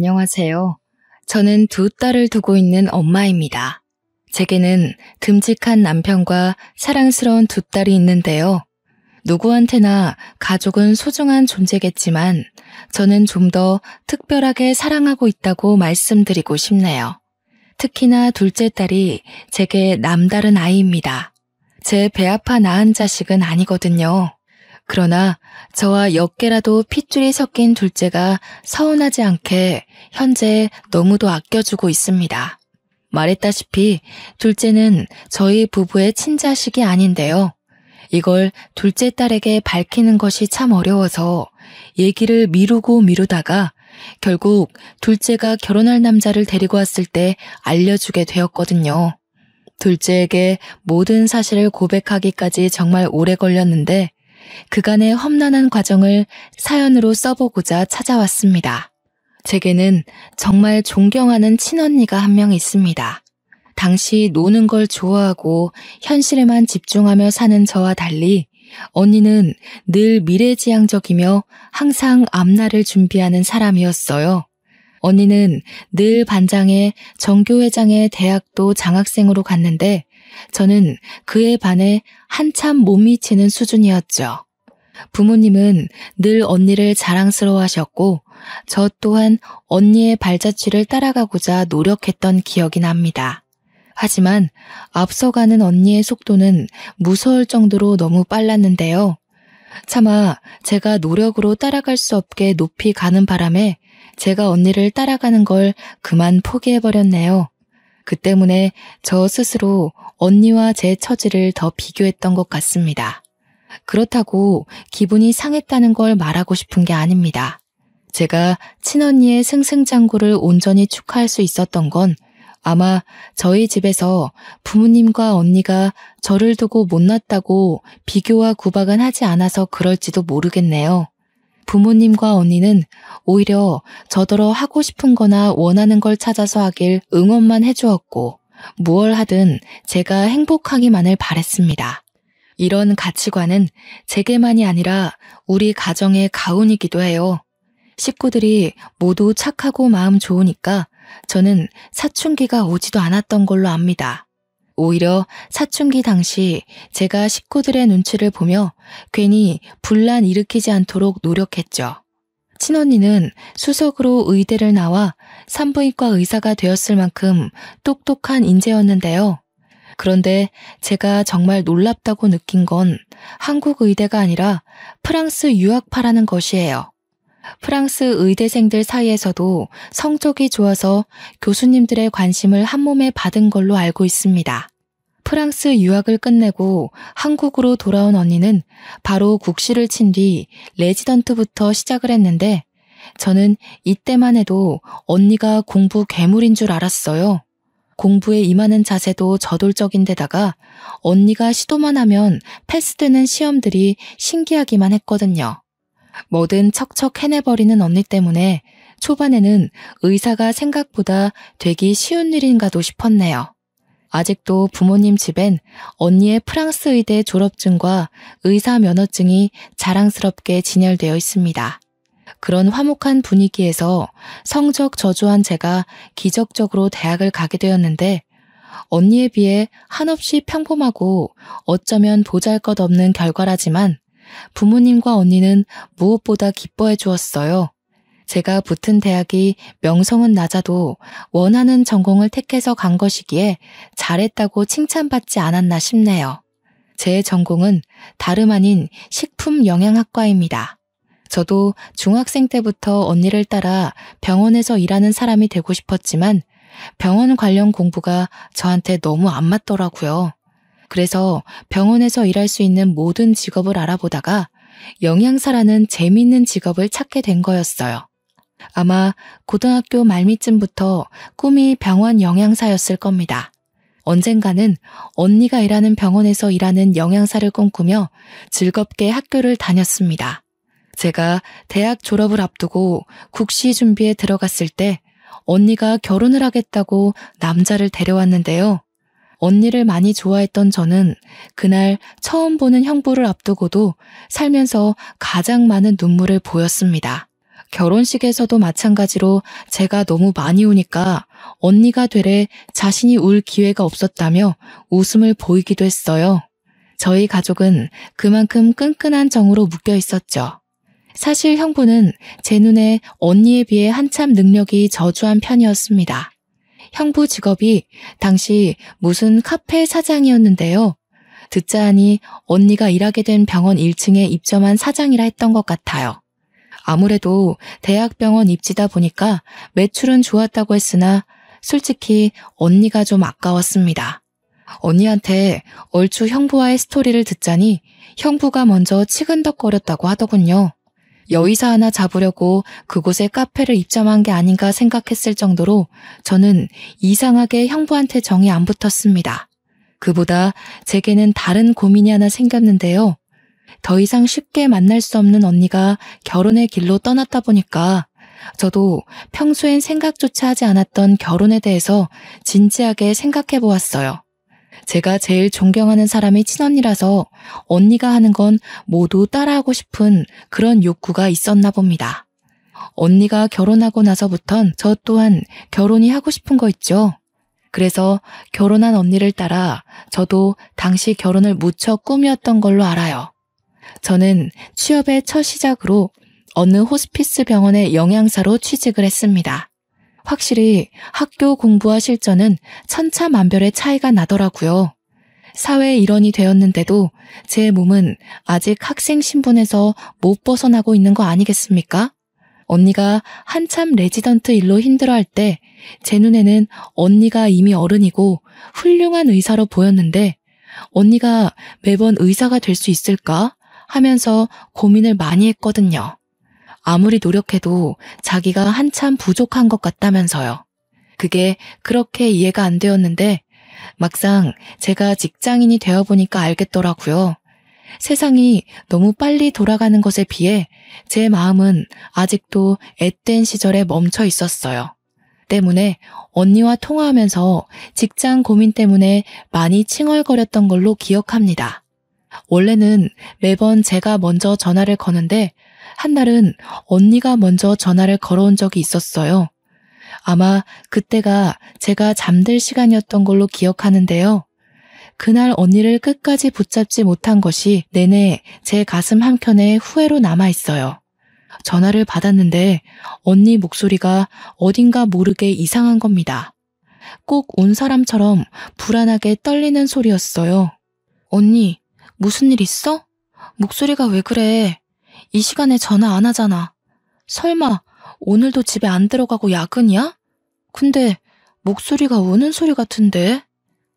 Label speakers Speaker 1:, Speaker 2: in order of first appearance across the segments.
Speaker 1: 안녕하세요. 저는 두 딸을 두고 있는 엄마입니다. 제게는 듬직한 남편과 사랑스러운 두 딸이 있는데요. 누구한테나 가족은 소중한 존재겠지만 저는 좀 더 특별하게 사랑하고 있다고 말씀드리고 싶네요. 특히나 둘째 딸이 제게 남다른 아이입니다. 제 배 아파 낳은 자식은 아니거든요. 그러나 저와 몇 개라도 핏줄이 섞인 둘째가 서운하지 않게 현재 너무도 아껴주고 있습니다. 말했다시피 둘째는 저희 부부의 친자식이 아닌데요. 이걸 둘째 딸에게 밝히는 것이 참 어려워서 얘기를 미루다가 결국 둘째가 결혼할 남자를 데리고 왔을 때 알려주게 되었거든요. 둘째에게 모든 사실을 고백하기까지 정말 오래 걸렸는데 그간의 험난한 과정을 사연으로 써보고자 찾아왔습니다. 제게는 정말 존경하는 친언니가 한 명 있습니다. 당시 노는 걸 좋아하고 현실에만 집중하며 사는 저와 달리 언니는 늘 미래지향적이며 항상 앞날을 준비하는 사람이었어요. 언니는 늘 반장에 정교회장에 대학도 장학생으로 갔는데 저는 그에 반해 한참 못 미치는 수준이었죠. 부모님은 늘 언니를 자랑스러워하셨고 저 또한 언니의 발자취를 따라가고자 노력했던 기억이 납니다. 하지만 앞서가는 언니의 속도는 무서울 정도로 너무 빨랐는데요. 차마 제가 노력으로 따라갈 수 없게 높이 가는 바람에 제가 언니를 따라가는 걸 그만 포기해버렸네요. 그 때문에 저 스스로 언니와 제 처지를 더 비교했던 것 같습니다. 그렇다고 기분이 상했다는 걸 말하고 싶은 게 아닙니다. 제가 친언니의 승승장구를 온전히 축하할 수 있었던 건 아마 저희 집에서 부모님과 언니가 저를 두고 못났다고 비교와 구박은 하지 않아서 그럴지도 모르겠네요. 부모님과 언니는 오히려 저더러 하고 싶은 거나 원하는 걸 찾아서 하길 응원만 해주었고 무얼 하든 제가 행복하기만을 바랬습니다. 이런 가치관은 제게만이 아니라 우리 가정의 가훈이기도 해요. 식구들이 모두 착하고 마음 좋으니까 저는 사춘기가 오지도 않았던 걸로 압니다. 오히려 사춘기 당시 제가 식구들의 눈치를 보며 괜히 분란 일으키지 않도록 노력했죠. 친언니는 수석으로 의대를 나와 산부인과 의사가 되었을 만큼 똑똑한 인재였는데요. 그런데 제가 정말 놀랍다고 느낀 건 한국 의대가 아니라 프랑스 유학파라는 것이에요. 프랑스 의대생들 사이에서도 성적이 좋아서 교수님들의 관심을 한몸에 받은 걸로 알고 있습니다. 프랑스 유학을 끝내고 한국으로 돌아온 언니는 바로 국시를 친 뒤 레지던트부터 시작을 했는데 저는 이때만 해도 언니가 공부 괴물인 줄 알았어요. 공부에 임하는 자세도 저돌적인 데다가 언니가 시도만 하면 패스되는 시험들이 신기하기만 했거든요. 뭐든 척척 해내버리는 언니 때문에 초반에는 의사가 생각보다 되기 쉬운 일인가도 싶었네요. 아직도 부모님 집엔 언니의 프랑스 의대 졸업증과 의사 면허증이 자랑스럽게 진열되어 있습니다. 그런 화목한 분위기에서 성적 저조한 제가 기적적으로 대학을 가게 되었는데 언니에 비해 한없이 평범하고 어쩌면 보잘것없는 결과라지만 부모님과 언니는 무엇보다 기뻐해 주었어요. 제가 붙은 대학이 명성은 낮아도 원하는 전공을 택해서 간 것이기에 잘했다고 칭찬받지 않았나 싶네요. 제 전공은 다름 아닌 식품영양학과입니다. 저도 중학생 때부터 언니를 따라 병원에서 일하는 사람이 되고 싶었지만 병원 관련 공부가 저한테 너무 안 맞더라고요. 그래서 병원에서 일할 수 있는 모든 직업을 알아보다가 영양사라는 재미있는 직업을 찾게 된 거였어요. 아마 고등학교 말미쯤부터 꿈이 병원 영양사였을 겁니다. 언젠가는 언니가 일하는 병원에서 일하는 영양사를 꿈꾸며 즐겁게 학교를 다녔습니다. 제가 대학 졸업을 앞두고 국시 준비에 들어갔을 때 언니가 결혼을 하겠다고 남자를 데려왔는데요. 언니를 많이 좋아했던 저는 그날 처음 보는 형부를 앞두고도 살면서 가장 많은 눈물을 보였습니다. 결혼식에서도 마찬가지로 제가 너무 많이 우니까 언니가 되래 자신이 울 기회가 없었다며 웃음을 보이기도 했어요. 저희 가족은 그만큼 끈끈한 정으로 묶여 있었죠. 사실 형부는 제 눈에 언니에 비해 한참 능력이 저조한 편이었습니다. 형부 직업이 당시 무슨 카페 사장이었는데요. 듣자 하니 언니가 일하게 된 병원 1층에 입점한 사장이라 했던 것 같아요. 아무래도 대학병원 입지다 보니까 매출은 좋았다고 했으나 솔직히 언니가 좀 아까웠습니다. 언니한테 얼추 형부와의 스토리를 듣자니 형부가 먼저 치근덕거렸다고 하더군요. 여의사 하나 잡으려고 그곳에 카페를 입점한 게 아닌가 생각했을 정도로 저는 이상하게 형부한테 정이 안 붙었습니다. 그보다 제게는 다른 고민이 하나 생겼는데요. 더 이상 쉽게 만날 수 없는 언니가 결혼의 길로 떠났다 보니까 저도 평소엔 생각조차 하지 않았던 결혼에 대해서 진지하게 생각해 보았어요. 제가 제일 존경하는 사람이 친언니라서 언니가 하는 건 모두 따라하고 싶은 그런 욕구가 있었나 봅니다. 언니가 결혼하고 나서부턴 저 또한 결혼이 하고 싶은 거 있죠. 그래서 결혼한 언니를 따라 저도 당시 결혼을 무척 꿈이었던 걸로 알아요. 저는 취업의 첫 시작으로 어느 호스피스 병원의 영양사로 취직을 했습니다. 확실히 학교 공부와 실전은 천차만별의 차이가 나더라고요. 사회의 일원이 되었는데도 제 몸은 아직 학생 신분에서 못 벗어나고 있는 거 아니겠습니까? 언니가 한참 레지던트 일로 힘들어할 때 제 눈에는 언니가 이미 어른이고 훌륭한 의사로 보였는데 언니가 매번 의사가 될 수 있을까 하면서 고민을 많이 했거든요. 아무리 노력해도 자기가 한참 부족한 것 같다면서요. 그게 그렇게 이해가 안 되었는데 막상 제가 직장인이 되어보니까 알겠더라고요. 세상이 너무 빨리 돌아가는 것에 비해 제 마음은 아직도 앳된 시절에 멈춰 있었어요. 때문에 언니와 통화하면서 직장 고민 때문에 많이 칭얼거렸던 걸로 기억합니다. 원래는 매번 제가 먼저 전화를 거는데 한날은 언니가 먼저 전화를 걸어온 적이 있었어요. 아마 그때가 제가 잠들 시간이었던 걸로 기억하는데요. 그날 언니를 끝까지 붙잡지 못한 것이 내내 제 가슴 한켠에 후회로 남아있어요. 전화를 받았는데 언니 목소리가 어딘가 모르게 이상한 겁니다. 꼭 온 사람처럼 불안하게 떨리는 소리였어요. 언니, 무슨 일 있어? 목소리가 왜 그래? 이 시간에 전화 안 하잖아. 설마 오늘도 집에 안 들어가고 야근이야? 근데 목소리가 우는 소리 같은데?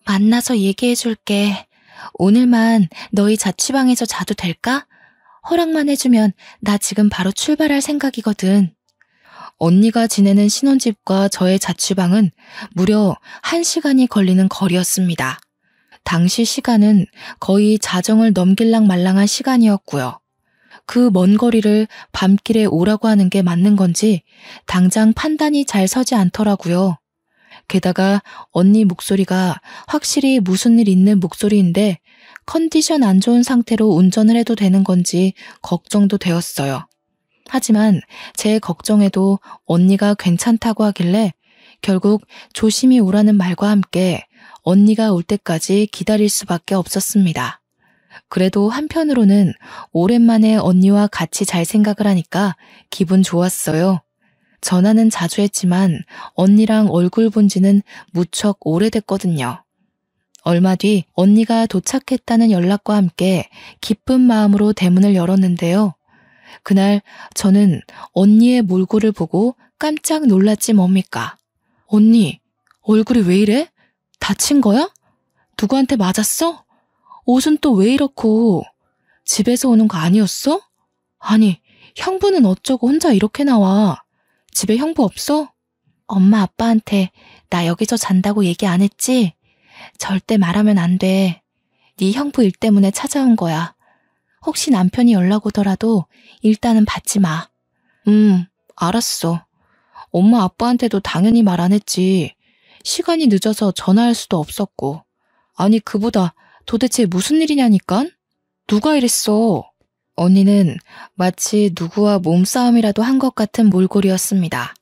Speaker 1: 만나서 얘기해줄게. 오늘만 너희 자취방에서 자도 될까? 허락만 해주면 나 지금 바로 출발할 생각이거든. 언니가 지내는 신혼집과 저의 자취방은 무려 1시간이 걸리는 거리였습니다. 당시 시간은 거의 자정을 넘길랑 말랑한 시간이었고요. 그 먼 거리를 밤길에 오라고 하는 게 맞는 건지 당장 판단이 잘 서지 않더라고요. 게다가 언니 목소리가 확실히 무슨 일 있는 목소리인데 컨디션 안 좋은 상태로 운전을 해도 되는 건지 걱정도 되었어요. 하지만 제 걱정에도 언니가 괜찮다고 하길래 결국 조심히 오라는 말과 함께 언니가 올 때까지 기다릴 수밖에 없었습니다. 그래도 한편으로는 오랜만에 언니와 같이 잘 생각을 하니까 기분 좋았어요. 전화는 자주 했지만 언니랑 얼굴 본 지는 무척 오래됐거든요. 얼마 뒤 언니가 도착했다는 연락과 함께 기쁜 마음으로 대문을 열었는데요. 그날 저는 언니의 몰골을 보고 깜짝 놀랐지 뭡니까? 언니, 얼굴이 왜 이래? 다친 거야? 누구한테 맞았어? 옷은 또 왜 이렇고? 집에서 오는 거 아니었어? 아니, 형부는 어쩌고 혼자 이렇게 나와? 집에 형부 없어? 엄마 아빠한테 나 여기서 잔다고 얘기 안 했지? 절대 말하면 안 돼. 네 형부 일 때문에 찾아온 거야. 혹시 남편이 연락 오더라도 일단은 받지 마. 알았어. 엄마 아빠한테도 당연히 말 안 했지. 시간이 늦어서 전화할 수도 없었고. 아니 그보다 도대체 무슨 일이냐니깐? 누가 이랬어? 언니는 마치 누구와 몸싸움이라도 한 것 같은 몰골이었습니다.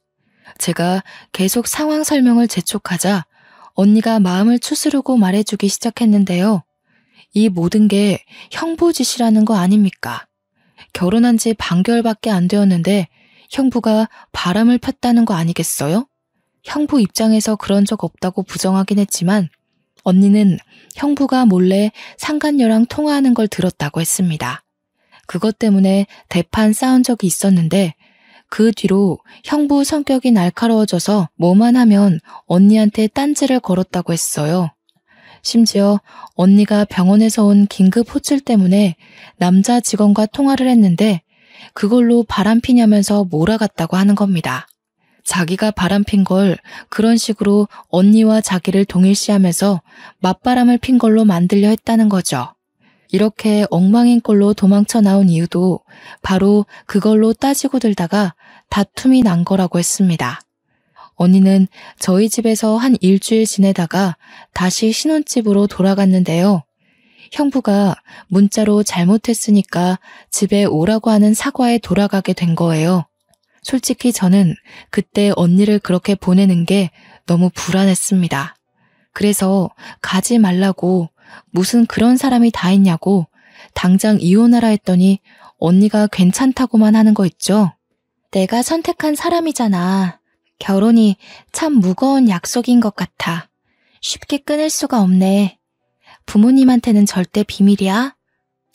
Speaker 1: 제가 계속 상황 설명을 재촉하자 언니가 마음을 추스르고 말해주기 시작했는데요. 이 모든 게 형부 짓이라는 거 아닙니까? 결혼한 지 반개월밖에 안 되었는데 형부가 바람을 폈다는 거 아니겠어요? 형부 입장에서 그런 적 없다고 부정하긴 했지만 언니는 형부가 몰래 상간녀랑 통화하는 걸 들었다고 했습니다. 그것 때문에 대판 싸운 적이 있었는데 그 뒤로 형부 성격이 날카로워져서 뭐만 하면 언니한테 딴지를 걸었다고 했어요. 심지어 언니가 병원에서 온 긴급 호출 때문에 남자 직원과 통화를 했는데 그걸로 바람피냐면서 몰아갔다고 하는 겁니다. 자기가 바람핀 걸 그런 식으로 언니와 자기를 동일시하면서 맞바람을 핀 걸로 만들려 했다는 거죠. 이렇게 엉망인 꼴로 도망쳐 나온 이유도 바로 그걸로 따지고 들다가 다툼이 난 거라고 했습니다. 언니는 저희 집에서 한 일주일 지내다가 다시 신혼집으로 돌아갔는데요. 형부가 문자로 잘못했으니까 집에 오라고 하는 사과에 돌아가게 된 거예요. 솔직히 저는 그때 언니를 그렇게 보내는 게 너무 불안했습니다. 그래서 가지 말라고 무슨 그런 사람이 다 있냐고 당장 이혼하라 했더니 언니가 괜찮다고만 하는 거 있죠. 내가 선택한 사람이잖아. 결혼이 참 무거운 약속인 것 같아. 쉽게 끊을 수가 없네. 부모님한테는 절대 비밀이야.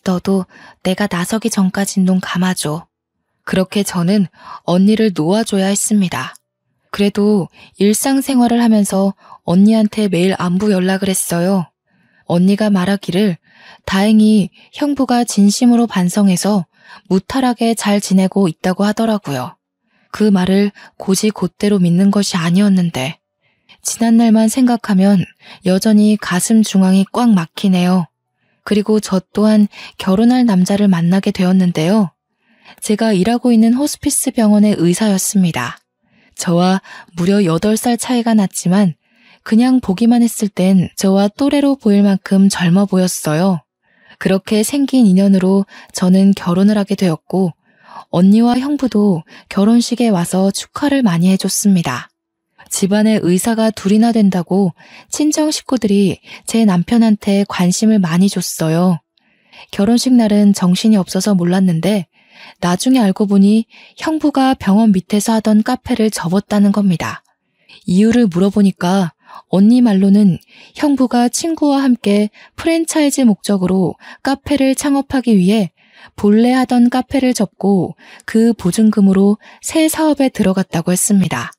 Speaker 1: 너도 내가 나서기 전까진 눈 감아줘. 그렇게 저는 언니를 놓아줘야 했습니다. 그래도 일상생활을 하면서 언니한테 매일 안부 연락을 했어요. 언니가 말하기를 다행히 형부가 진심으로 반성해서 무탈하게 잘 지내고 있다고 하더라고요. 그 말을 곧이곧대로 믿는 것이 아니었는데 지난날만 생각하면 여전히 가슴 중앙이 꽉 막히네요. 그리고 저 또한 결혼할 남자를 만나게 되었는데요. 제가 일하고 있는 호스피스 병원의 의사였습니다. 저와 무려 8살 차이가 났지만 그냥 보기만 했을 땐 저와 또래로 보일 만큼 젊어 보였어요. 그렇게 생긴 인연으로 저는 결혼을 하게 되었고 언니와 형부도 결혼식에 와서 축하를 많이 해줬습니다. 집안에 의사가 둘이나 된다고 친정 식구들이 제 남편한테 관심을 많이 줬어요. 결혼식 날은 정신이 없어서 몰랐는데 나중에 알고 보니 형부가 병원 밑에서 하던 카페를 접었다는 겁니다. 이유를 물어보니까 언니 말로는 형부가 친구와 함께 프랜차이즈 목적으로 카페를 창업하기 위해 본래 하던 카페를 접고 그 보증금으로 새 사업에 들어갔다고 했습니다.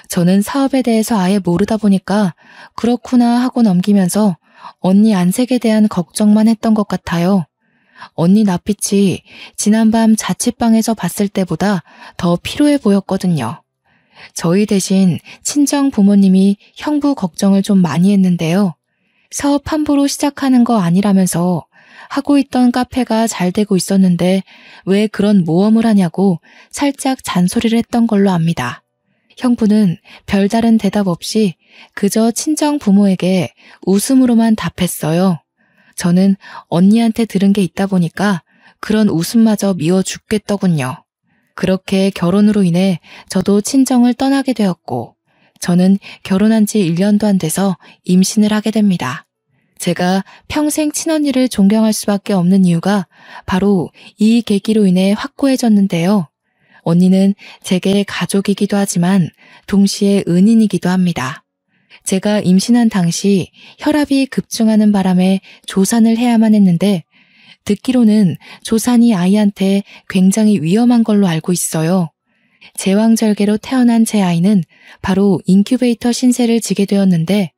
Speaker 1: 저는 사업에 대해서 아예 모르다 보니까 그렇구나 하고 넘기면서 언니 안색에 대한 걱정만 했던 것 같아요. 언니 낯빛이 지난밤 자취방에서 봤을 때보다 더 피로해 보였거든요. 저희 대신 친정 부모님이 형부 걱정을 좀 많이 했는데요. 사업 함부로 시작하는 거 아니라면서 하고 있던 카페가 잘 되고 있었는데 왜 그런 모험을 하냐고 살짝 잔소리를 했던 걸로 압니다. 형부는 별다른 대답 없이 그저 친정 부모에게 웃음으로만 답했어요. 저는 언니한테 들은 게 있다 보니까 그런 웃음마저 미워 죽겠더군요. 그렇게 결혼으로 인해 저도 친정을 떠나게 되었고 저는 결혼한 지 1년도 안 돼서 임신을 하게 됩니다. 제가 평생 친언니를 존경할 수밖에 없는 이유가 바로 이 계기로 인해 확고해졌는데요. 언니는 제게 가족이기도 하지만 동시에 은인이기도 합니다. 제가 임신한 당시 혈압이 급증하는 바람에 조산을 해야만 했는데 듣기로는 조산이 아이한테 굉장히 위험한 걸로 알고 있어요. 제왕절개로 태어난 제 아이는 바로 인큐베이터 신세를 지게 되었는데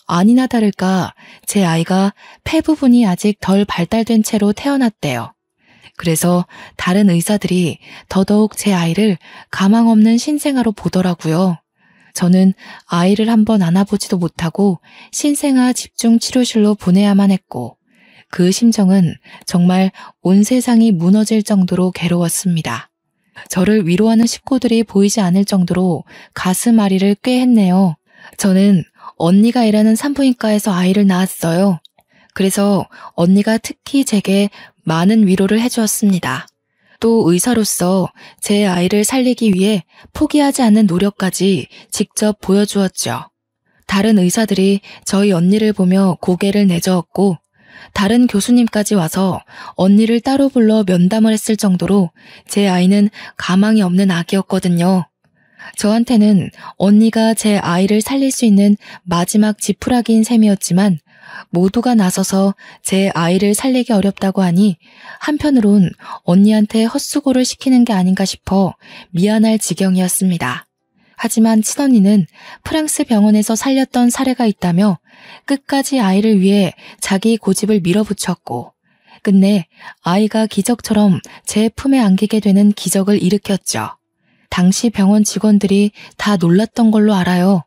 Speaker 1: 아니나 다를까 제 아이가 폐 부분이 아직 덜 발달된 채로 태어났대요. 그래서 다른 의사들이 더더욱 제 아이를 가망 없는 신생아로 보더라고요. 저는 아이를 한번 안아보지도 못하고 신생아 집중치료실로 보내야만 했고 그 심정은 정말 온 세상이 무너질 정도로 괴로웠습니다. 저를 위로하는 식구들이 보이지 않을 정도로 가슴 앓이를 꽤 했네요. 저는 언니가 일하는 산부인과에서 아이를 낳았어요. 그래서 언니가 특히 제게 많은 위로를 해주었습니다. 또 의사로서 제 아이를 살리기 위해 포기하지 않는 노력까지 직접 보여주었죠. 다른 의사들이 저희 언니를 보며 고개를 내저었고 다른 교수님까지 와서 언니를 따로 불러 면담을 했을 정도로 제 아이는 가망이 없는 아기였거든요. 저한테는 언니가 제 아이를 살릴 수 있는 마지막 지푸라기인 셈이었지만 모두가 나서서 제 아이를 살리기 어렵다고 하니 한편으론 언니한테 헛수고를 시키는 게 아닌가 싶어 미안할 지경이었습니다. 하지만 친언니는 프랑스 병원에서 살렸던 사례가 있다며 끝까지 아이를 위해 자기 고집을 밀어붙였고 끝내 아이가 기적처럼 제 품에 안기게 되는 기적을 일으켰죠. 당시 병원 직원들이 다 놀랐던 걸로 알아요.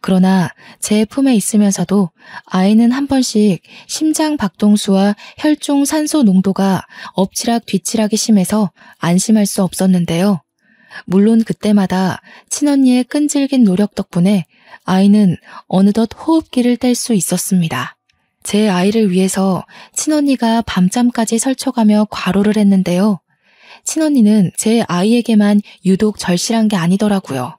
Speaker 1: 그러나 제 품에 있으면서도 아이는 한 번씩 심장 박동수와 혈중 산소 농도가 엎치락 뒤치락이 심해서 안심할 수 없었는데요. 물론 그때마다 친언니의 끈질긴 노력 덕분에 아이는 어느덧 호흡기를 뗄 수 있었습니다. 제 아이를 위해서 친언니가 밤잠까지 설쳐가며 과로를 했는데요. 친언니는 제 아이에게만 유독 절실한 게 아니더라고요.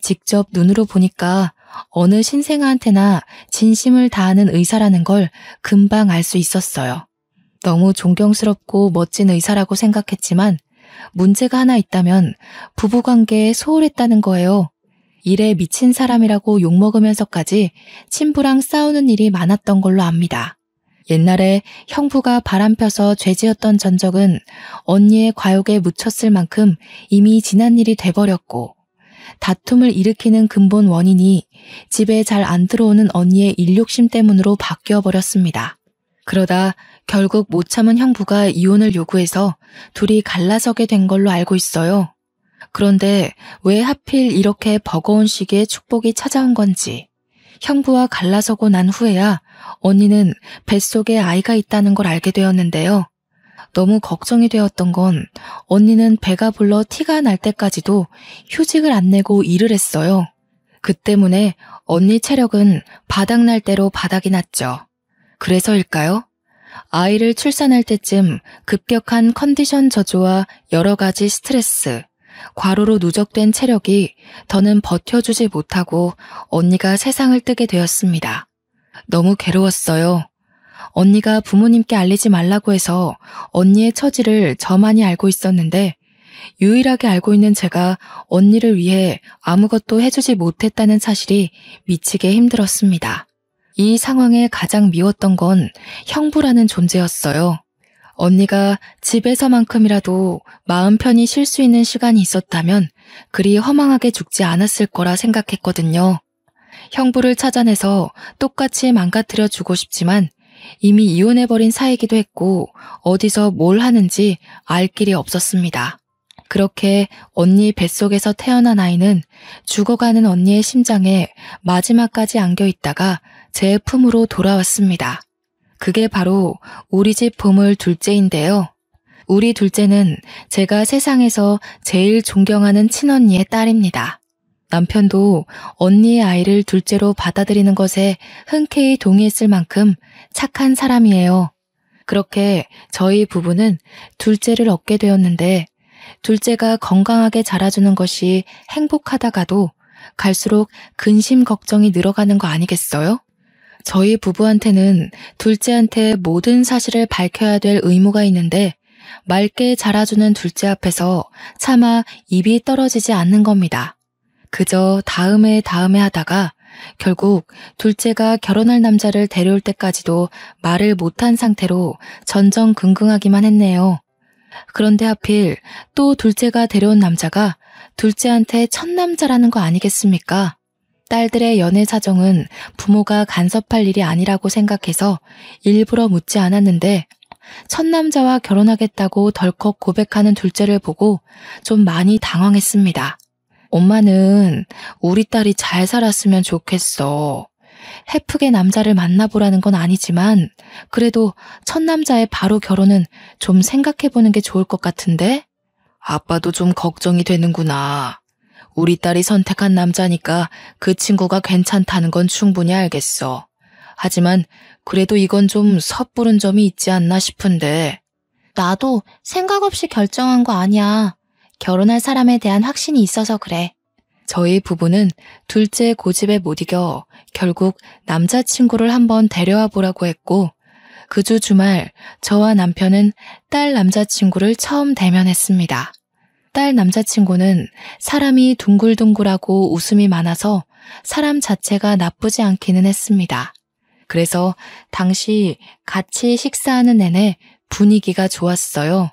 Speaker 1: 직접 눈으로 보니까 어느 신생아한테나 진심을 다하는 의사라는 걸 금방 알 수 있었어요. 너무 존경스럽고 멋진 의사라고 생각했지만 문제가 하나 있다면 부부관계에 소홀했다는 거예요. 일에 미친 사람이라고 욕먹으면서까지 친부랑 싸우는 일이 많았던 걸로 압니다. 옛날에 형부가 바람펴서 죄지었던 전적은 언니의 과욕에 묻혔을 만큼 이미 지난 일이 돼버렸고 다툼을 일으키는 근본 원인이 집에 잘 안 들어오는 언니의 일욕심 때문으로 바뀌어버렸습니다. 그러다 결국 못 참은 형부가 이혼을 요구해서 둘이 갈라서게 된 걸로 알고 있어요. 그런데 왜 하필 이렇게 버거운 시기에 축복이 찾아온 건지 형부와 갈라서고 난 후에야 언니는 뱃속에 아이가 있다는 걸 알게 되었는데요. 너무 걱정이 되었던 건 언니는 배가 불러 티가 날 때까지도 휴직을 안 내고 일을 했어요. 그 때문에 언니 체력은 바닥날 대로 바닥이 났죠. 그래서일까요? 아이를 출산할 때쯤 급격한 컨디션 저조와 여러 가지 스트레스, 과로로 누적된 체력이 더는 버텨주지 못하고 언니가 세상을 뜨게 되었습니다. 너무 괴로웠어요. 언니가 부모님께 알리지 말라고 해서 언니의 처지를 저만이 알고 있었는데 유일하게 알고 있는 제가 언니를 위해 아무것도 해주지 못했다는 사실이 미치게 힘들었습니다. 이 상황에 가장 미웠던 건 형부라는 존재였어요. 언니가 집에서만큼이라도 마음 편히 쉴 수 있는 시간이 있었다면 그리 허망하게 죽지 않았을 거라 생각했거든요. 형부를 찾아내서 똑같이 망가뜨려 주고 싶지만 이미 이혼해버린 사이기도 했고 어디서 뭘 하는지 알 길이 없었습니다. 그렇게 언니 뱃속에서 태어난 아이는 죽어가는 언니의 심장에 마지막까지 안겨있다가 제 품으로 돌아왔습니다. 그게 바로 우리 집 보물 둘째인데요. 우리 둘째는 제가 세상에서 제일 존경하는 친언니의 딸입니다. 남편도 언니의 아이를 둘째로 받아들이는 것에 흔쾌히 동의했을 만큼 착한 사람이에요. 그렇게 저희 부부는 둘째를 얻게 되었는데 둘째가 건강하게 자라주는 것이 행복하다가도 갈수록 근심 걱정이 늘어가는 거 아니겠어요? 저희 부부한테는 둘째한테 모든 사실을 밝혀야 될 의무가 있는데 맑게 자라주는 둘째 앞에서 차마 입이 떨어지지 않는 겁니다. 그저 다음에 하다가 결국 둘째가 결혼할 남자를 데려올 때까지도 말을 못한 상태로 전전긍긍하기만 했네요. 그런데 하필 또 둘째가 데려온 남자가 둘째한테 첫 남자라는 거 아니겠습니까? 딸들의 연애 사정은 부모가 간섭할 일이 아니라고 생각해서 일부러 묻지 않았는데 첫 남자와 결혼하겠다고 덜컥 고백하는 둘째를 보고 좀 많이 당황했습니다. 엄마는 우리 딸이 잘 살았으면 좋겠어. 헤프게 남자를 만나보라는 건 아니지만 그래도 첫 남자의 바로 결혼은 좀 생각해보는 게 좋을 것 같은데? 아빠도 좀 걱정이 되는구나. 우리 딸이 선택한 남자니까 그 친구가 괜찮다는 건 충분히 알겠어. 하지만 그래도 이건 좀 섣부른 점이 있지 않나 싶은데.
Speaker 2: 나도 생각 없이 결정한 거 아니야. 결혼할 사람에 대한 확신이 있어서 그래.
Speaker 1: 저희 부부는 둘째 고집에 못 이겨 결국 남자친구를 한번 데려와 보라고 했고, 그 주 주말 저와 남편은 딸 남자친구를 처음 대면했습니다. 딸 남자친구는 사람이 둥글둥글하고 웃음이 많아서 사람 자체가 나쁘지 않기는 했습니다. 그래서 당시 같이 식사하는 내내 분위기가 좋았어요.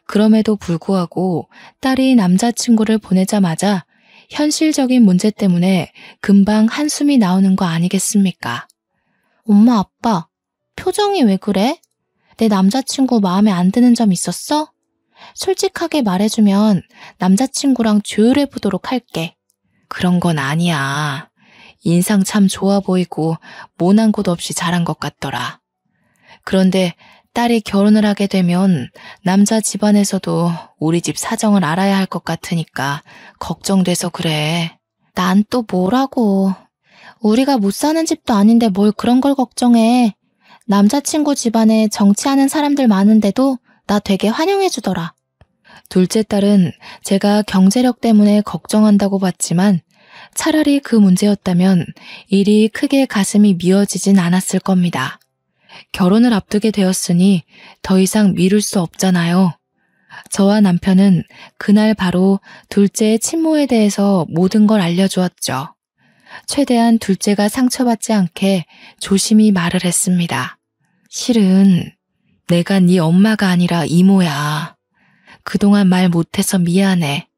Speaker 1: 그럼에도 불구하고 딸이 남자친구를 보내자마자 현실적인 문제 때문에 금방 한숨이 나오는 거 아니겠습니까?
Speaker 2: 엄마, 아빠, 표정이 왜 그래? 내 남자친구 마음에 안 드는 점 있었어? 솔직하게 말해주면 남자친구랑 조율해보도록 할게.
Speaker 1: 그런 건 아니야. 인상 참 좋아 보이고 모난 곳 없이 잘한 것 같더라. 그런데 딸이 결혼을 하게 되면 남자 집안에서도 우리 집 사정을 알아야 할 것 같으니까 걱정돼서 그래.
Speaker 2: 난 또 뭐라고. 우리가 못 사는 집도 아닌데 뭘 그런 걸 걱정해. 남자친구 집안에 정치하는 사람들 많은데도 나 되게 환영해주더라.
Speaker 1: 둘째 딸은 제가 경제력 때문에 걱정한다고 봤지만 차라리 그 문제였다면 일이 크게 가슴이 미어지진 않았을 겁니다. 결혼을 앞두게 되었으니 더 이상 미룰 수 없잖아요. 저와 남편은 그날 바로 둘째의 친모에 대해서 모든 걸 알려주었죠. 최대한 둘째가 상처받지 않게 조심히 말을 했습니다. 실은 내가 네 엄마가 아니라 이모야. 그동안 말 못해서 미안해.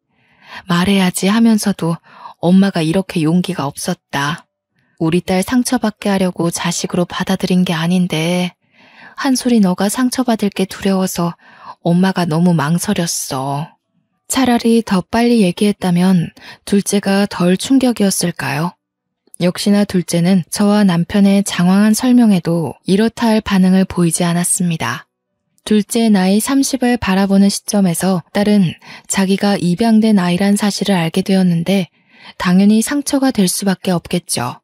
Speaker 1: 말해야지 하면서도 엄마가 이렇게 용기가 없었다. 우리 딸 상처받게 하려고 자식으로 받아들인 게 아닌데 한솔이 너가 상처받을 게 두려워서 엄마가 너무 망설였어. 차라리 더 빨리 얘기했다면 둘째가 덜 충격이었을까요? 역시나 둘째는 저와 남편의 장황한 설명에도 이렇다 할 반응을 보이지 않았습니다. 둘째 나이 30을 바라보는 시점에서 딸은 자기가 입양된 아이란 사실을 알게 되었는데 당연히 상처가 될 수밖에 없겠죠.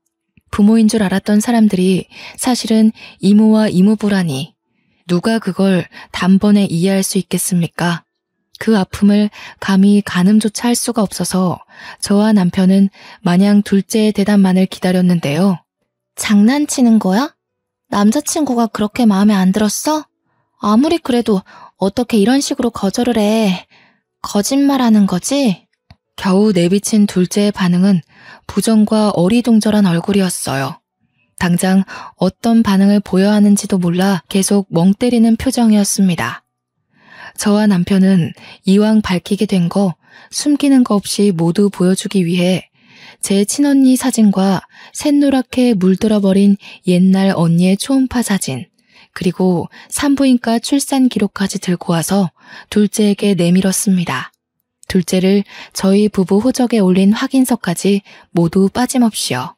Speaker 1: 부모인 줄 알았던 사람들이 사실은 이모와 이모부라니 누가 그걸 단번에 이해할 수 있겠습니까? 그 아픔을 감히 가늠조차 할 수가 없어서 저와 남편은 마냥 둘째의 대답만을 기다렸는데요.
Speaker 2: 장난치는 거야? 남자친구가 그렇게 마음에 안 들었어? 아무리 그래도 어떻게 이런 식으로 거절을 해. 거짓말하는 거지?
Speaker 1: 겨우 내비친 둘째의 반응은 부정과 어리둥절한 얼굴이었어요. 당장 어떤 반응을 보여야 하는지도 몰라 계속 멍 때리는 표정이었습니다. 저와 남편은 이왕 밝히게 된 거 숨기는 거 없이 모두 보여주기 위해 제 친언니 사진과 샛노랗게 물들어버린 옛날 언니의 초음파 사진, 그리고 산부인과 출산 기록까지 들고 와서 둘째에게 내밀었습니다. 둘째를 저희 부부 호적에 올린 확인서까지 모두 빠짐없이요.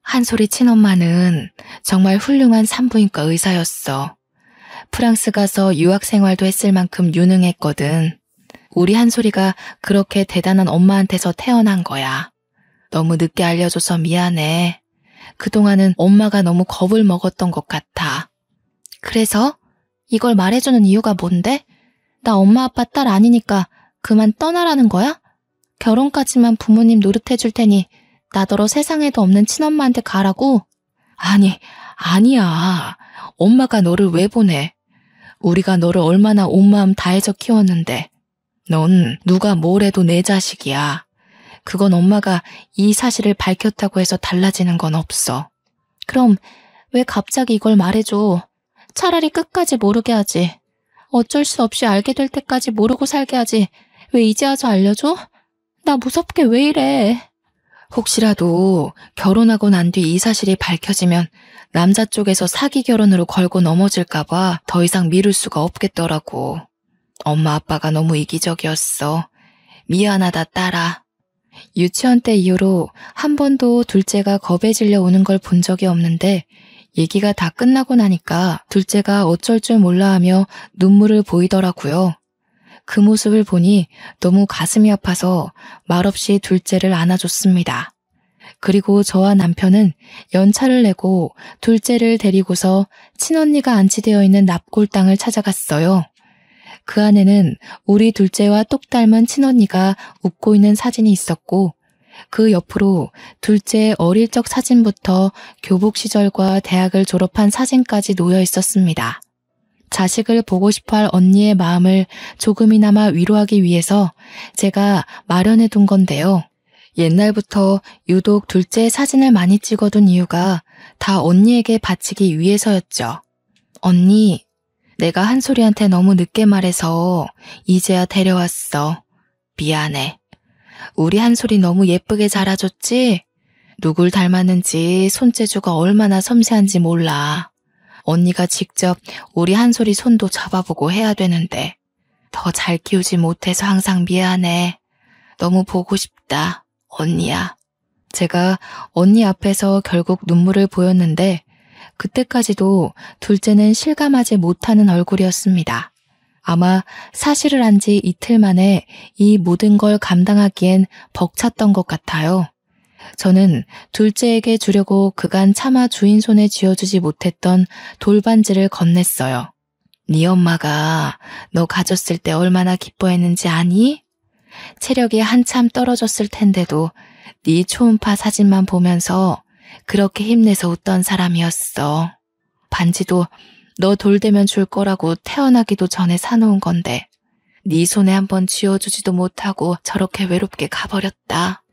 Speaker 1: 한솔이 친엄마는 정말 훌륭한 산부인과 의사였어. 프랑스 가서 유학 생활도 했을 만큼 유능했거든. 우리 한솔이가 그렇게 대단한 엄마한테서 태어난 거야. 너무 늦게 알려줘서 미안해. 그동안은 엄마가 너무 겁을 먹었던 것 같아.
Speaker 2: 그래서? 이걸 말해주는 이유가 뭔데? 나 엄마 아빠 딸 아니니까 그만 떠나라는 거야? 결혼까지만 부모님 노릇해줄 테니 나더러 세상에도 없는 친엄마한테 가라고?
Speaker 1: 아니, 아니야. 엄마가 너를 왜 보내? 우리가 너를 얼마나 온 마음 다해서 키웠는데. 넌 누가 뭘 해도 내 자식이야. 그건 엄마가 이 사실을 밝혔다고 해서 달라지는 건 없어.
Speaker 2: 그럼 왜 갑자기 이걸 말해줘? 차라리 끝까지 모르게 하지. 어쩔 수 없이 알게 될 때까지 모르고 살게 하지. 왜 이제 와서 알려줘? 나 무섭게 왜 이래?
Speaker 1: 혹시라도 결혼하고 난 뒤 이 사실이 밝혀지면 남자 쪽에서 사기 결혼으로 걸고 넘어질까봐 더 이상 미룰 수가 없겠더라고. 엄마 아빠가 너무 이기적이었어. 미안하다 딸아. 유치원 때 이후로 한 번도 둘째가 겁에 질려 오는 걸 본 적이 없는데 얘기가 다 끝나고 나니까 둘째가 어쩔 줄 몰라 하며 눈물을 보이더라고요. 그 모습을 보니 너무 가슴이 아파서 말없이 둘째를 안아줬습니다. 그리고 저와 남편은 연차를 내고 둘째를 데리고서 친언니가 안치되어 있는 납골당을 찾아갔어요. 그 안에는 우리 둘째와 똑 닮은 친언니가 웃고 있는 사진이 있었고 그 옆으로 둘째의 어릴 적 사진부터 교복 시절과 대학을 졸업한 사진까지 놓여 있었습니다. 자식을 보고 싶어할 언니의 마음을 조금이나마 위로하기 위해서 제가 마련해 둔 건데요. 옛날부터 유독 둘째의 사진을 많이 찍어둔 이유가 다 언니에게 바치기 위해서였죠. 언니, 내가 한솔이한테 너무 늦게 말해서 이제야 데려왔어. 미안해. 우리 한솔이 너무 예쁘게 자라줬지? 누굴 닮았는지 손재주가 얼마나 섬세한지 몰라. 언니가 직접 우리 한솔이 손도 잡아보고 해야 되는데 더 잘 키우지 못해서 항상 미안해. 너무 보고 싶다. 언니야. 제가 언니 앞에서 결국 눈물을 보였는데 그때까지도 둘째는 실감하지 못하는 얼굴이었습니다. 아마 사실을 안 지 이틀 만에 이 모든 걸 감당하기엔 벅찼던 것 같아요. 저는 둘째에게 주려고 그간 차마 주인 손에 쥐어주지 못했던 돌반지를 건넸어요. 네 엄마가 너 가졌을 때 얼마나 기뻐했는지 아니? 체력이 한참 떨어졌을 텐데도 네 초음파 사진만 보면서 그렇게 힘내서 웃던 사람이었어. 반지도 너 돌되면 줄 거라고 태어나기도 전에 사놓은 건데 네 손에 한번 쥐어주지도 못하고 저렇게 외롭게 가버렸다.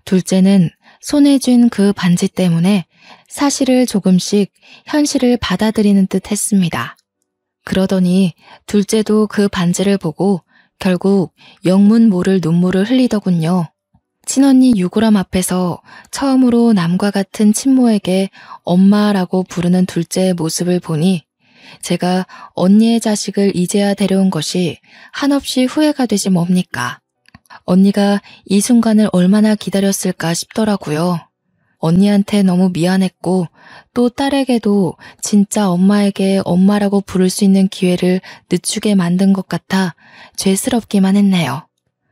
Speaker 1: 둘째는 손에 쥔 그 반지 때문에 사실을 조금씩 현실을 받아들이는 듯 했습니다. 그러더니 둘째도 그 반지를 보고 결국 영문 모를 눈물을 흘리더군요. 친언니 유구람 앞에서 처음으로 남과 같은 친모에게 엄마라고 부르는 둘째의 모습을 보니 제가 언니의 자식을 이제야 데려온 것이 한없이 후회가 되지 뭡니까? 언니가 이 순간을 얼마나 기다렸을까 싶더라고요. 언니한테 너무 미안했고 또 딸에게도 진짜 엄마에게 엄마라고 부를 수 있는 기회를 늦추게 만든 것 같아 죄스럽기만 했네요.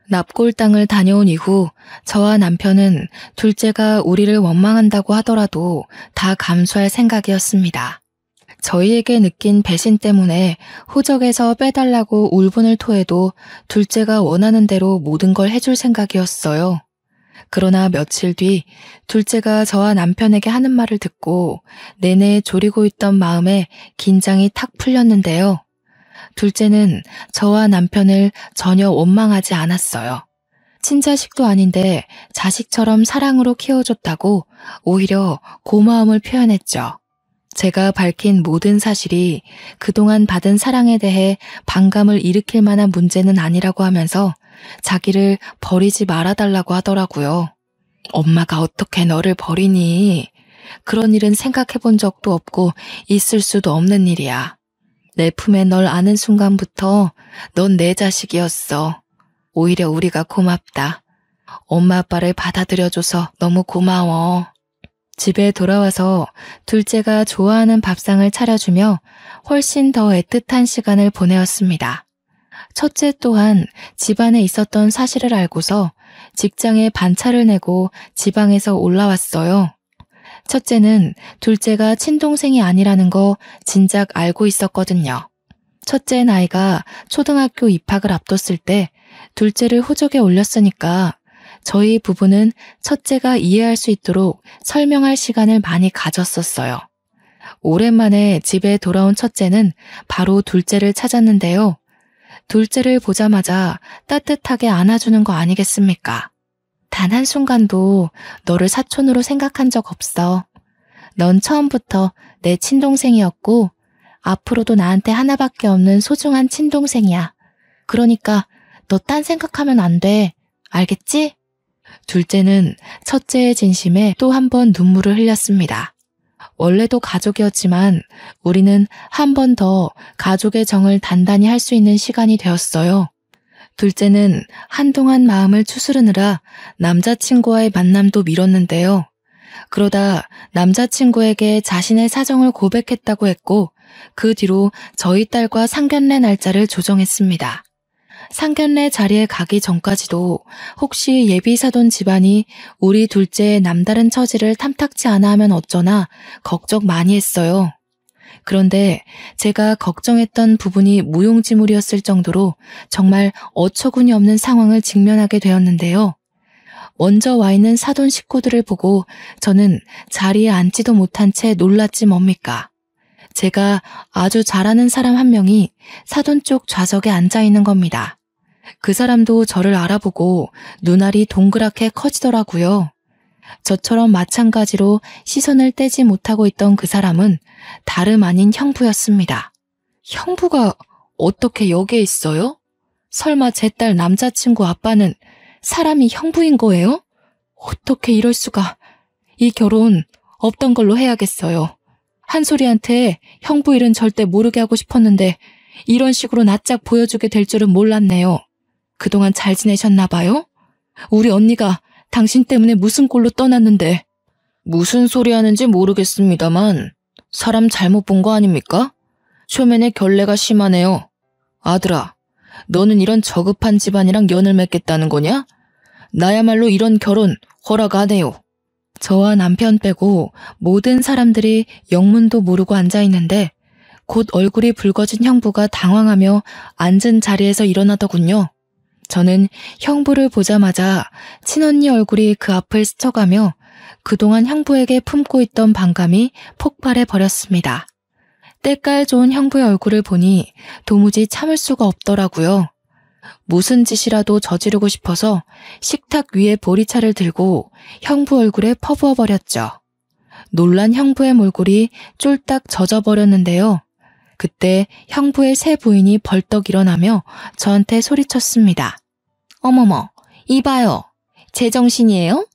Speaker 1: 납골당을 다녀온 이후 저와 남편은 둘째가 우리를 원망한다고 하더라도 다 감수할 생각이었습니다. 저희에게 느낀 배신 때문에 호적에서 빼달라고 울분을 토해도 둘째가 원하는 대로 모든 걸 해줄 생각이었어요. 그러나 며칠 뒤 둘째가 저와 남편에게 하는 말을 듣고 내내 졸이고 있던 마음에 긴장이 탁 풀렸는데요. 둘째는 저와 남편을 전혀 원망하지 않았어요. 친자식도 아닌데 자식처럼 사랑으로 키워줬다고 오히려 고마움을 표현했죠. 제가 밝힌 모든 사실이 그동안 받은 사랑에 대해 반감을 일으킬 만한 문제는 아니라고 하면서 자기를 버리지 말아달라고 하더라고요. 엄마가 어떻게 너를 버리니? 그런 일은 생각해 본 적도 없고 있을 수도 없는 일이야. 내 품에 널 안은 순간부터 넌 내 자식이었어. 오히려 우리가 고맙다. 엄마 아빠를 받아들여줘서 너무 고마워. 집에 돌아와서 둘째가 좋아하는 밥상을 차려주며 훨씬 더 애틋한 시간을 보내었습니다. 첫째 또한 집안에 있었던 사실을 알고서 직장에 반차를 내고 지방에서 올라왔어요. 첫째는 둘째가 친동생이 아니라는 거 진작 알고 있었거든요. 첫째 나이가 초등학교 입학을 앞뒀을 때 둘째를 호적에 올렸으니까 저희 부부는 첫째가 이해할 수 있도록 설명할 시간을 많이 가졌었어요. 오랜만에 집에 돌아온 첫째는 바로 둘째를 찾았는데요. 둘째를 보자마자 따뜻하게 안아주는 거 아니겠습니까? 단 한순간도 너를 사촌으로 생각한 적 없어. 넌 처음부터 내 친동생이었고 앞으로도 나한테 하나밖에 없는 소중한 친동생이야. 그러니까 너 딴 생각하면 안 돼. 알겠지? 둘째는 첫째의 진심에 또 한 번 눈물을 흘렸습니다. 원래도 가족이었지만 우리는 한 번 더 가족의 정을 단단히 할 수 있는 시간이 되었어요. 둘째는 한동안 마음을 추스르느라 남자친구와의 만남도 미뤘는데요. 그러다 남자친구에게 자신의 사정을 고백했다고 했고 그 뒤로 저희 딸과 상견례 날짜를 조정했습니다. 상견례 자리에 가기 전까지도 혹시 예비 사돈 집안이 우리 둘째의 남다른 처지를 탐탁치 않아 하면 어쩌나 걱정 많이 했어요. 그런데 제가 걱정했던 부분이 무용지물이었을 정도로 정말 어처구니 없는 상황을 직면하게 되었는데요. 먼저 와 있는 사돈 식구들을 보고 저는 자리에 앉지도 못한 채 놀랐지 뭡니까. 제가 아주 잘 아는 사람 한 명이 사돈 쪽 좌석에 앉아 있는 겁니다. 그 사람도 저를 알아보고 눈알이 동그랗게 커지더라고요. 저처럼 마찬가지로 시선을 떼지 못하고 있던 그 사람은 다름 아닌 형부였습니다. 형부가 어떻게 여기에 있어요? 설마 제 딸 남자친구 아빠는 사람이 형부인 거예요? 어떻게 이럴 수가. 이 결혼 없던 걸로 해야겠어요. 한솔이한테 형부 일은 절대 모르게 하고 싶었는데 이런 식으로 낯짝 보여주게 될 줄은 몰랐네요. 그동안 잘 지내셨나 봐요? 우리 언니가 당신 때문에 무슨 꼴로 떠났는데. 무슨 소리 하는지 모르겠습니다만 사람 잘못 본 거 아닙니까? 초면에 결례가 심하네요. 아들아, 너는 이런 저급한 집안이랑 연을 맺겠다는 거냐? 나야말로 이런 결혼 허락 안 해요. 저와 남편 빼고 모든 사람들이 영문도 모르고 앉아있는데 곧 얼굴이 붉어진 형부가 당황하며 앉은 자리에서 일어나더군요. 저는 형부를 보자마자 친언니 얼굴이 그 앞을 스쳐가며 그동안 형부에게 품고 있던 반감이 폭발해 버렸습니다. 때깔 좋은 형부의 얼굴을 보니 도무지 참을 수가 없더라고요. 무슨 짓이라도 저지르고 싶어서 식탁 위에 보리차를 들고 형부 얼굴에 퍼부어 버렸죠. 놀란 형부의 몰골이 쫄딱 젖어버렸는데요. 그때 형부의 새 부인이 벌떡 일어나며 저한테 소리쳤습니다. 어머머, 이봐요. 제정신이에요?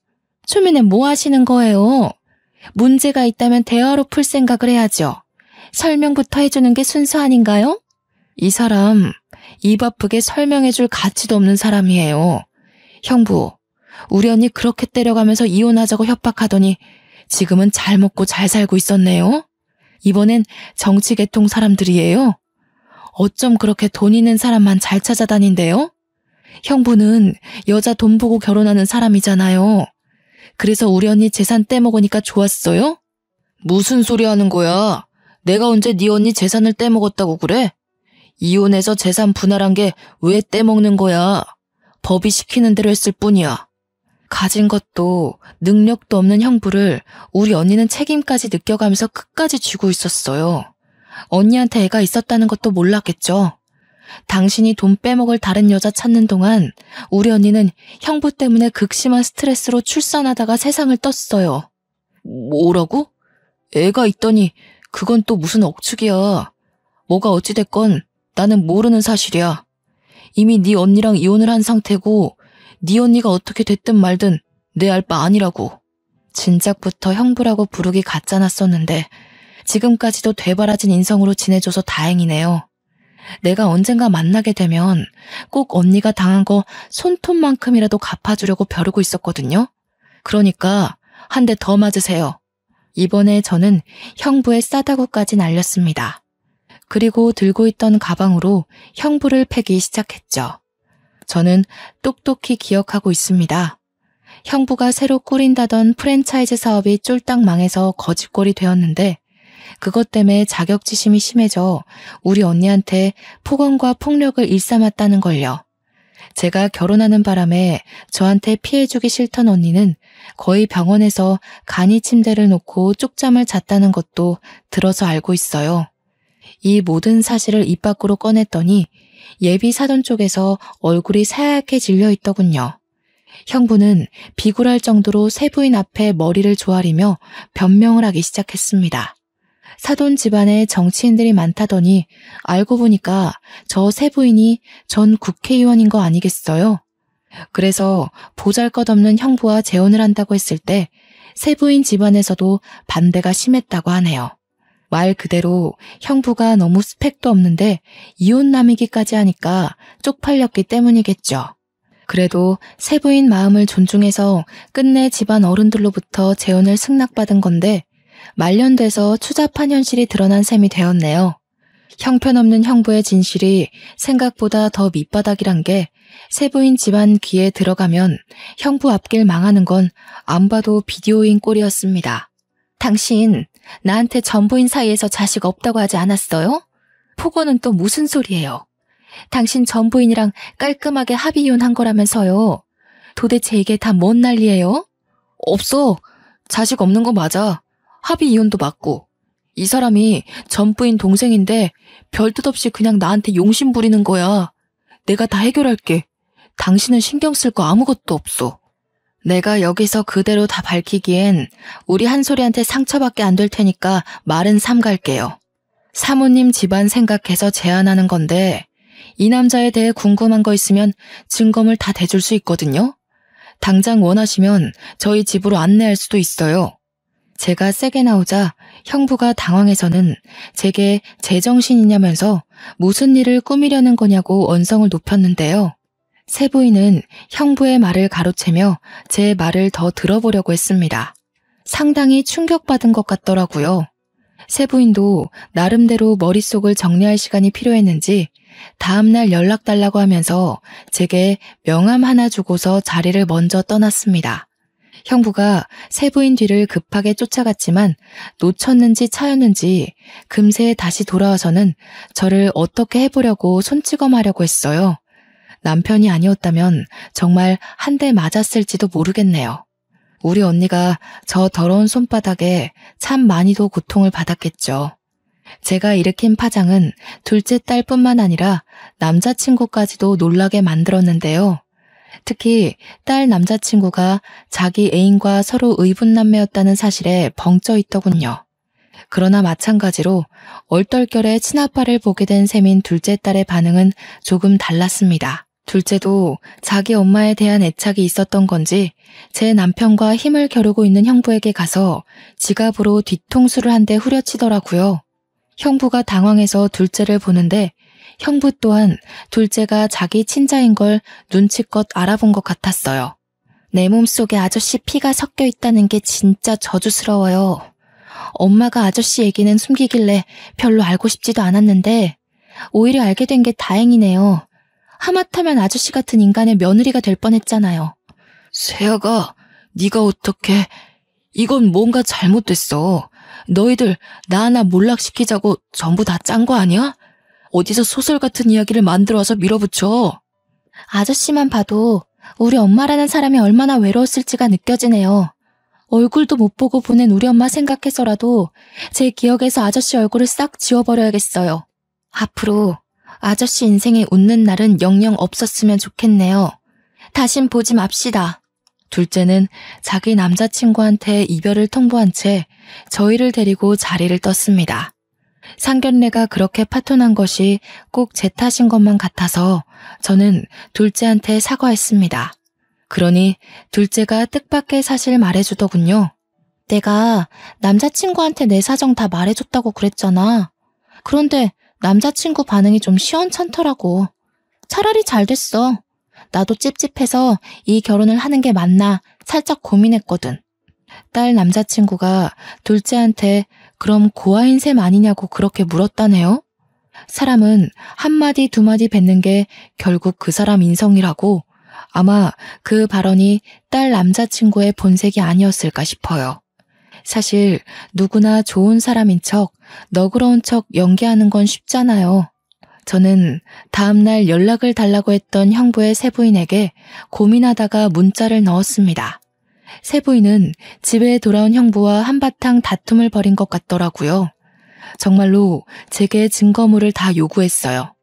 Speaker 1: 초면에 뭐 하시는 거예요? 문제가 있다면 대화로 풀 생각을 해야죠. 설명부터 해주는 게 순서 아닌가요? 이 사람 입 아프게 설명해줄 가치도 없는 사람이에요. 형부, 우리 언니 그렇게 때려가면서 이혼하자고 협박하더니 지금은 잘 먹고 잘 살고 있었네요. 이번엔 정치계통 사람들이에요. 어쩜 그렇게 돈 있는 사람만 잘 찾아다닌대요? 형부는 여자 돈 보고 결혼하는 사람이잖아요. 그래서 우리 언니 재산 떼먹으니까 좋았어요? 무슨 소리 하는 거야? 내가 언제 네 언니 재산을 떼먹었다고 그래? 이혼해서 재산 분할한 게 왜 떼먹는 거야? 법이 시키는 대로 했을 뿐이야. 가진 것도 능력도 없는 형부를 우리 언니는 책임까지 느껴가면서 끝까지 쥐고 있었어요. 언니한테 애가 있었다는 것도 몰랐겠죠. 당신이 돈 빼먹을 다른 여자 찾는 동안 우리 언니는 형부 때문에 극심한 스트레스로 출산하다가 세상을 떴어요. 뭐라고? 애가 있더니 그건 또 무슨 억측이야. 뭐가 어찌됐건 나는 모르는 사실이야. 이미 네 언니랑 이혼을 한 상태고 네 언니가 어떻게 됐든 말든 내 알 바 아니라고. 진작부터 형부라고 부르기 가짜났었는데 지금까지도 되바라진 인성으로 지내줘서 다행이네요. 내가 언젠가 만나게 되면 꼭 언니가 당한 거 손톱만큼이라도 갚아주려고 벼르고 있었거든요. 그러니까 한 대 더 맞으세요. 이번에 저는 형부의 싸다구까지 날렸습니다. 그리고 들고 있던 가방으로 형부를 패기 시작했죠. 저는 똑똑히 기억하고 있습니다. 형부가 새로 꾸린다던 프랜차이즈 사업이 쫄딱 망해서 거짓골이 되었는데 그것 때문에 자격지심이 심해져 우리 언니한테 폭언과 폭력을 일삼았다는 걸요. 제가 결혼하는 바람에 저한테 피해주기 싫던 언니는 거의 병원에서 간이 침대를 놓고 쪽잠을 잤다는 것도 들어서 알고 있어요. 이 모든 사실을 입 밖으로 꺼냈더니 예비 사돈 쪽에서 얼굴이 새하얗게 질려 있더군요. 형부는 비굴할 정도로 새 부인 앞에 머리를 조아리며 변명을 하기 시작했습니다. 사돈 집안에 정치인들이 많다더니 알고 보니까 저 새 부인이 전 국회의원인 거 아니겠어요? 그래서 보잘것없는 형부와 재혼을 한다고 했을 때 새 부인 집안에서도 반대가 심했다고 하네요. 말 그대로 형부가 너무 스펙도 없는데 이혼남이기까지 하니까 쪽팔렸기 때문이겠죠. 그래도 새 부인 마음을 존중해서 끝내 집안 어른들로부터 재혼을 승낙받은 건데 말년돼서 추잡한 현실이 드러난 셈이 되었네요. 형편없는 형부의 진실이 생각보다 더 밑바닥이란 게 새 부인 집안 귀에 들어가면 형부 앞길 망하는 건 안 봐도 비디오인 꼴이었습니다. 당신 나한테 전부인 사이에서 자식 없다고 하지 않았어요? 폭언은 또 무슨 소리예요? 당신 전부인이랑 깔끔하게 합의 이혼한 거라면서요. 도대체 이게 다 뭔 난리예요? 없어. 자식 없는 거 맞아. 합의 이혼도 맞고. 이 사람이 전부인 동생인데 별뜻 없이 그냥 나한테 용심 부리는 거야. 내가 다 해결할게. 당신은 신경 쓸 거 아무것도 없어. 내가 여기서 그대로 다 밝히기엔 우리 한솔이한테 상처밖에 안 될 테니까 말은 삼갈게요. 사모님 집안 생각해서 제안하는 건데 이 남자에 대해 궁금한 거 있으면 증거물 다 대줄 수 있거든요. 당장 원하시면 저희 집으로 안내할 수도 있어요. 제가 세게 나오자 형부가 당황해서는 제게 제정신이냐면서 무슨 일을 꾸미려는 거냐고 언성을 높였는데요. 세부인은 형부의 말을 가로채며 제 말을 더 들어보려고 했습니다. 상당히 충격받은 것 같더라고요. 세부인도 나름대로 머릿속을 정리할 시간이 필요했는지 다음날 연락 달라고 하면서 제게 명함 하나 주고서 자리를 먼저 떠났습니다. 형부가 세부인 뒤를 급하게 쫓아갔지만 놓쳤는지 차였는지 금세 다시 돌아와서는 저를 어떻게 해보려고 손찌검하려고 했어요. 남편이 아니었다면 정말 한 대 맞았을지도 모르겠네요. 우리 언니가 저 더러운 손바닥에 참 많이도 고통을 받았겠죠. 제가 일으킨 파장은 둘째 딸뿐만 아니라 남자친구까지도 놀라게 만들었는데요. 특히 딸 남자친구가 자기 애인과 서로 의분남매였다는 사실에 벙쪄 있더군요. 그러나 마찬가지로 얼떨결에 친아빠를 보게 된 셈인 둘째 딸의 반응은 조금 달랐습니다. 둘째도 자기 엄마에 대한 애착이 있었던 건지 제 남편과 힘을 겨루고 있는 형부에게 가서 지갑으로 뒤통수를 한 대 후려치더라고요. 형부가 당황해서 둘째를 보는데 형부 또한 둘째가 자기 친자인 걸 눈치껏 알아본 것 같았어요. 내 몸속에 아저씨 피가 섞여 있다는 게 진짜 저주스러워요. 엄마가 아저씨 얘기는 숨기길래 별로 알고 싶지도 않았는데 오히려 알게 된 게 다행이네요. 하마터면 아저씨 같은 인간의 며느리가 될 뻔했잖아요. 세아가 네가 어떻게... 이건 뭔가 잘못됐어. 너희들 나 하나 몰락시키자고 전부 다 짠 거 아니야? 어디서 소설 같은 이야기를 만들어서 밀어붙여. 아저씨만 봐도 우리 엄마라는 사람이 얼마나 외로웠을지가 느껴지네요. 얼굴도 못 보고 보낸 우리 엄마 생각해서라도 제 기억에서 아저씨 얼굴을 싹 지워버려야겠어요. 앞으로 아저씨 인생에 웃는 날은 영영 없었으면 좋겠네요. 다신 보지 맙시다. 둘째는 자기 남자친구한테 이별을 통보한 채 저희를 데리고 자리를 떴습니다. 상견례가 그렇게 파토난 것이 꼭 제 탓인 것만 같아서 저는 둘째한테 사과했습니다. 그러니 둘째가 뜻밖의 사실 말해주더군요. 내가 남자친구한테 내 사정 다 말해줬다고 그랬잖아. 그런데 남자친구 반응이 좀 시원찮더라고. 차라리 잘 됐어. 나도 찝찝해서 이 결혼을 하는 게 맞나 살짝 고민했거든. 딸 남자친구가 둘째한테 그럼 고아인 셈 아니냐고 그렇게 물었다네요. 사람은 한마디 두마디 뱉는 게 결국 그 사람 인성이라고 아마 그 발언이 딸 남자친구의 본색이 아니었을까 싶어요. 사실 누구나 좋은 사람인 척, 너그러운 척 연기하는 건 쉽잖아요. 저는 다음날 연락을 달라고 했던 형부의 세부인에게 고민하다가 문자를 넣었습니다. 세부인은 집에 돌아온 형부와 한바탕 다툼을 벌인 것 같더라고요. 정말로 제게 증거물을 다 요구했어요.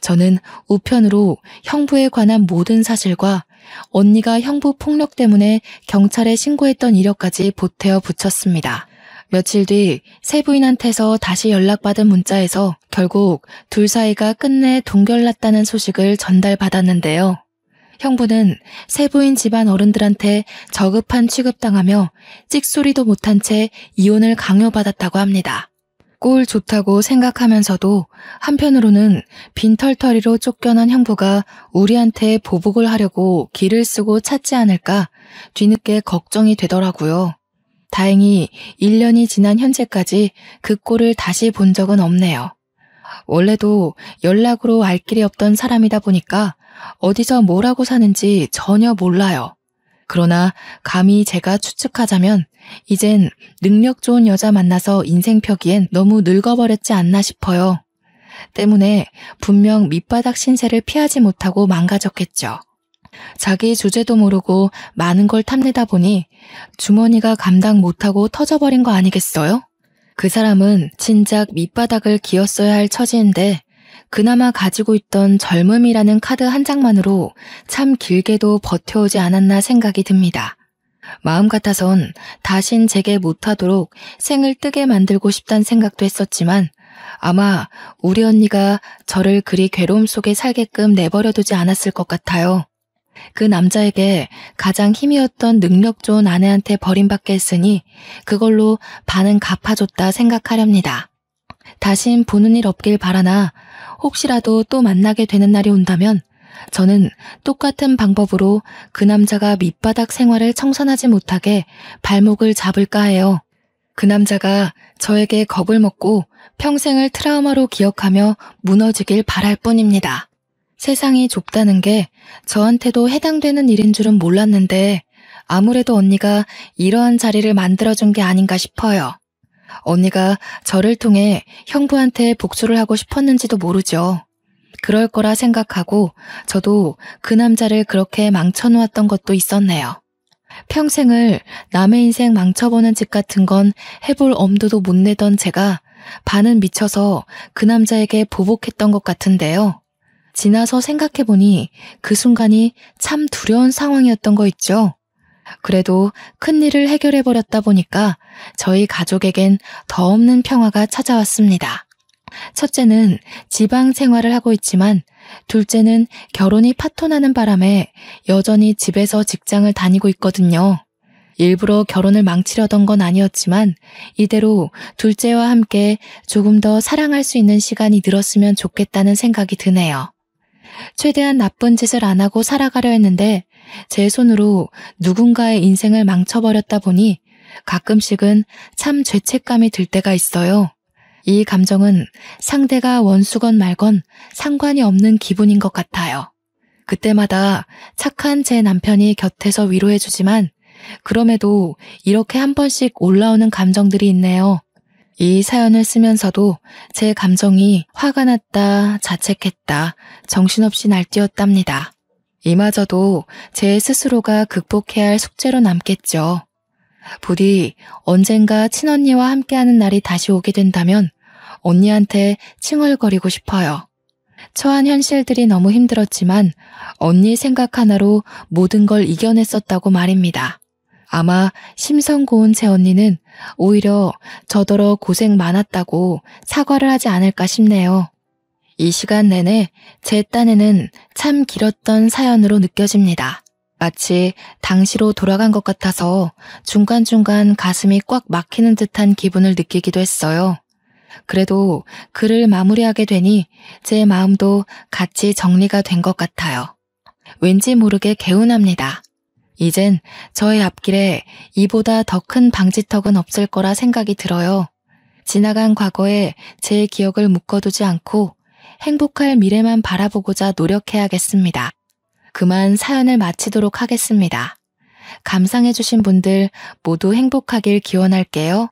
Speaker 1: 저는 우편으로 형부에 관한 모든 사실과 언니가 형부 폭력 때문에 경찰에 신고했던 이력까지 보태어 붙였습니다. 며칠 뒤 세부인한테서 다시 연락받은 문자에서 결국 둘 사이가 끝내 동결났다는 소식을 전달받았는데요. 형부는 세부인 집안 어른들한테 저급한 취급당하며 찍소리도 못한 채 이혼을 강요받았다고 합니다. 꼴 좋다고 생각하면서도 한편으로는 빈털터리로 쫓겨난 형부가 우리한테 보복을 하려고 길을 쓰고 찾지 않을까 뒤늦게 걱정이 되더라고요. 다행히 1년이 지난 현재까지 그 꼴을 다시 본 적은 없네요. 원래도 연락으로 알 길이 없던 사람이다 보니까 어디서 뭐라고 사는지 전혀 몰라요. 그러나 감히 제가 추측하자면 이젠 능력 좋은 여자 만나서 인생 펴기엔 너무 늙어버렸지 않나 싶어요. 때문에 분명 밑바닥 신세를 피하지 못하고 망가졌겠죠. 자기 주제도 모르고 많은 걸 탐내다 보니 주머니가 감당 못하고 터져버린 거 아니겠어요? 그 사람은 진작 밑바닥을 기었어야 할 처지인데 그나마 가지고 있던 젊음이라는 카드 한 장만으로 참 길게도 버텨오지 않았나 생각이 듭니다. 마음 같아선 다신 제게 못하도록 생을 뜨게 만들고 싶단 생각도 했었지만 아마 우리 언니가 저를 그리 괴로움 속에 살게끔 내버려두지 않았을 것 같아요. 그 남자에게 가장 힘이었던 능력 좋은 아내한테 버림받게 했으니 그걸로 반은 갚아줬다 생각하렵니다. 다신 보는 일 없길 바라나 혹시라도 또 만나게 되는 날이 온다면 저는 똑같은 방법으로 그 남자가 밑바닥 생활을 청산하지 못하게 발목을 잡을까 해요. 그 남자가 저에게 겁을 먹고 평생을 트라우마로 기억하며 무너지길 바랄 뿐입니다. 세상이 좁다는 게 저한테도 해당되는 일인 줄은 몰랐는데 아무래도 언니가 이러한 자리를 만들어준 게 아닌가 싶어요. 언니가 저를 통해 형부한테 복수를 하고 싶었는지도 모르죠. 그럴 거라 생각하고 저도 그 남자를 그렇게 망쳐놓았던 것도 있었네요. 평생을 남의 인생 망쳐보는 짓 같은 건 해볼 엄두도 못 내던 제가 반은 미쳐서 그 남자에게 보복했던 것 같은데요. 지나서 생각해보니 그 순간이 참 두려운 상황이었던 거 있죠. 그래도 큰일을 해결해버렸다 보니까 저희 가족에겐 더 없는 평화가 찾아왔습니다. 첫째는 지방 생활을 하고 있지만 둘째는 결혼이 파토나는 바람에 여전히 집에서 직장을 다니고 있거든요. 일부러 결혼을 망치려던 건 아니었지만 이대로 둘째와 함께 조금 더 사랑할 수 있는 시간이 늘었으면 좋겠다는 생각이 드네요. 최대한 나쁜 짓을 안 하고 살아가려 했는데 제 손으로 누군가의 인생을 망쳐버렸다 보니 가끔씩은 참 죄책감이 들 때가 있어요. 이 감정은 상대가 원수건 말건 상관이 없는 기분인 것 같아요. 그때마다 착한 제 남편이 곁에서 위로해주지만 그럼에도 이렇게 한 번씩 올라오는 감정들이 있네요. 이 사연을 쓰면서도 제 감정이 화가 났다, 자책했다, 정신없이 날뛰었답니다. 이마저도 제 스스로가 극복해야 할 숙제로 남겠죠. 부디 언젠가 친언니와 함께하는 날이 다시 오게 된다면 언니한테 칭얼거리고 싶어요. 처한 현실들이 너무 힘들었지만 언니 생각 하나로 모든 걸 이겨냈었다고 말입니다. 아마 심성 고운 제 언니는 오히려 저더러 고생 많았다고 사과를 하지 않을까 싶네요. 이 시간 내내 제 딴에는 참 길었던 사연으로 느껴집니다. 마치 당시로 돌아간 것 같아서 중간중간 가슴이 꽉 막히는 듯한 기분을 느끼기도 했어요. 그래도 글을 마무리하게 되니 제 마음도 같이 정리가 된 것 같아요. 왠지 모르게 개운합니다. 이젠 저의 앞길에 이보다 더 큰 방지턱은 없을 거라 생각이 들어요. 지나간 과거에 제 기억을 묶어두지 않고 행복할 미래만 바라보고자 노력해야겠습니다. 그만 사연을 마치도록 하겠습니다. 감상해주신 분들 모두 행복하길 기원할게요.